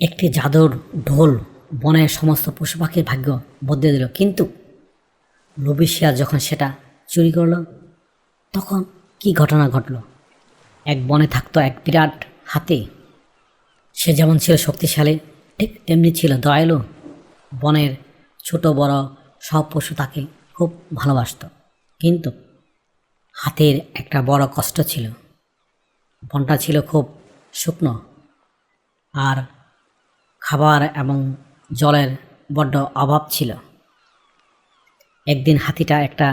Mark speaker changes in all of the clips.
Speaker 1: একটি জাদুর ঢোল বনের সমস্ত পশু পাখির ভাগ্য বদলে দিল। কিন্তু লোভী শিয়াল যখন সেটা চুরি করল, তখন কি ঘটনা ঘটল। এক বনে থাকতো এক বিরাট হাতি। সে যেমন ছিল শক্তিশালী, ঠিক তেমনি ছিল দয়ালু। বনের ছোট বড় সব পশু তাকে খুব ভালোবাসত। কিন্তু হাতির একটা বড় কষ্ট ছিল। বনটা ছিল খুব শুকনো, আর খাবার এবং জলের বড্ড অভাব ছিল। একদিন হাতিটা একটা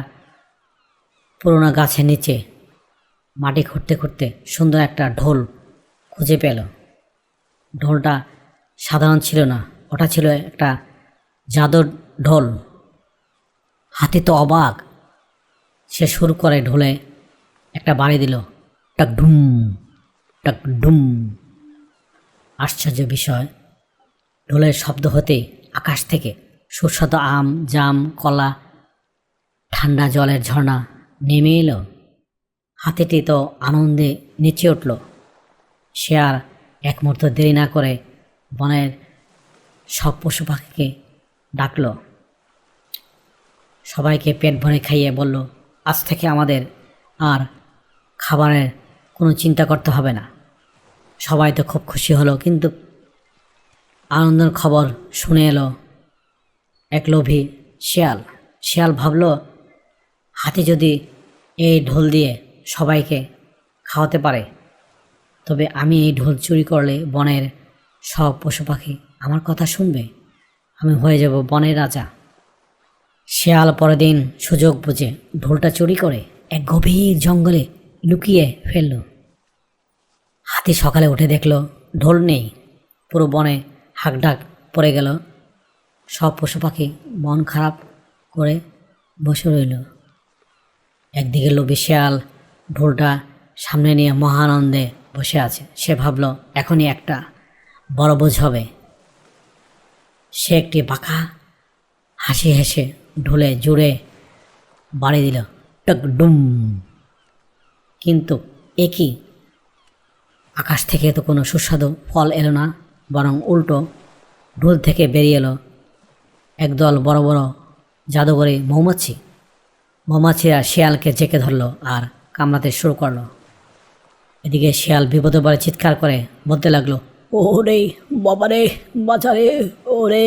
Speaker 1: পুরোনো গাছের নিচে মাটি খুঁড়তে খুঁড়তে সুন্দর একটা ঢোল খুঁজে পেল। ঢোলটা সাধারণ ছিল না, ওটা ছিল একটা জাদুর ঢোল। হাতি তো অবাক। সে শুরু করে ঢোলে একটা বাড়ি দিল, টাক ডুম টাক ডুম। আশ্চর্য বিষয়, ঢোলের শব্দ হতেই আকাশ থেকে সুস্বাদু আম, জাম, কলা, ঠান্ডা জলের ঝর্ণা নেমে এলো। হাতিটি তো আনন্দে নেচে উঠল। সে আর এক মুহূর্ত দেরি না করে বনের সব পশু পাখিকে ডাকল। সবাইকে পেট ভরে খাইয়ে বলল, আজ থেকে আমাদের আর খাবারের কোনো চিন্তা করতে হবে না। সবাই তো খুব খুশি হলো। কিন্তু আনন্দের খবর শুনে এলো এক লোভী শিয়াল। শিয়াল ভাবল, হাতি যদি এই ঢোল দিয়ে সবাইকে খাওয়াতে পারে, তবে আমি এই ঢোল চুরি করলে বনের সব পশু পাখি আমার কথা শুনবে। আমি হয়ে যাব বনের রাজা। শিয়াল পরের দিন সুযোগ বুঝে ঢোলটা চুরি করে এক গভীর জঙ্গলে লুকিয়ে ফেলল। হাতি সকালে উঠে দেখল ঢোল নেই। পুরো বনে হাঁকডাক পড়ে গেল। সব পশু পাখি মন খারাপ করে বসে রইল। একদিকে লোভী শিয়াল ঢোলটা সামনে নিয়ে মহানন্দে বসে আছে। সে ভাবল, এখনই একটা বড় বোঝ হবে। সে একটি বাঁকা হাসি হেসে ঢোলে জুড়ে বাড়ি দিল, টক ডুম। কিন্তু একই আকাশ থেকে তো কোনো সুস্বাদু ফল এলো না, বরং উল্টো ঢোল থেকে বেরিয়ে এলো একদল বড় বড় জাদুঘরে মৌমাছি। মৌমাছিরা শিয়ালকে জেঁকে ধরলো আর কামড়াতে শুরু করলো। এদিকে শিয়াল বিপদে পড়ে চিৎকার করে বলতে লাগলো, ওরে বাবারে বাজারে, ওরে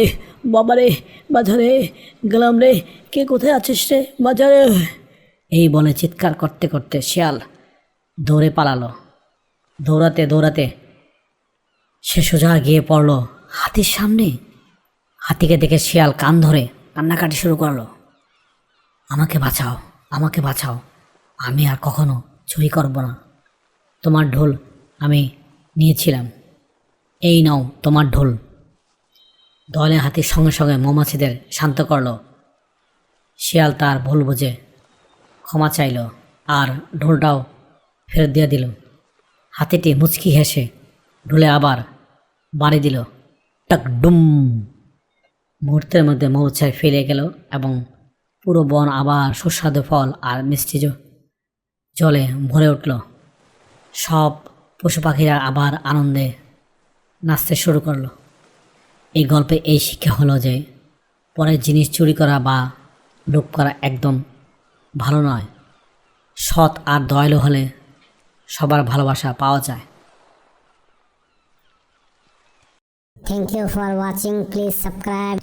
Speaker 1: বাবারে বাজারে, গেলাম রে, কে কোথায় আছিস রে বাজারে। এই বলে চিৎকার করতে করতে শিয়াল দৌড়ে পালালো। দৌড়াতে দৌড়াতে সে সোজা গিয়ে পড়ল হাতির সামনে। হাতিকে দেখে শিয়াল কান ধরে কান্নাকাটি শুরু করলো, আমাকে বাঁচাও, আমাকে বাঁচাও, আমি আর কখনো চুরি করব না। তোমার ঢোল আমি নিয়েছিলাম, এই নাও তোমার ঢোল। দলে হাতির সঙ্গে সঙ্গে মৌমাছিদের শান্ত করলো। শিয়াল তার ভুল বুঝে ক্ষমা চাইল আর ঢোলটাও ফেরত দিয়ে দিল। হাতিটি মুচকি হেসে ঢোলে আবার বাড়ি দিল, টাক ডুম। মুহূর্তের মধ্যে মৌচাক ফিরে গেল এবং পুরো বন আবার সুস্বাদু ফল আর মিষ্টি জলে ভরে উঠল। সব পশু পাখিরা আবার আনন্দে নাচতে শুরু করলো। এই গল্পে এই শিক্ষা হলো যে পরের জিনিস চুরি করা বা লোভ করা একদম ভালো নয়। সৎ আর দয়ালু হলে সবার ভালোবাসা পাওয়া যায়।
Speaker 2: Thank you for watching. Please subscribe.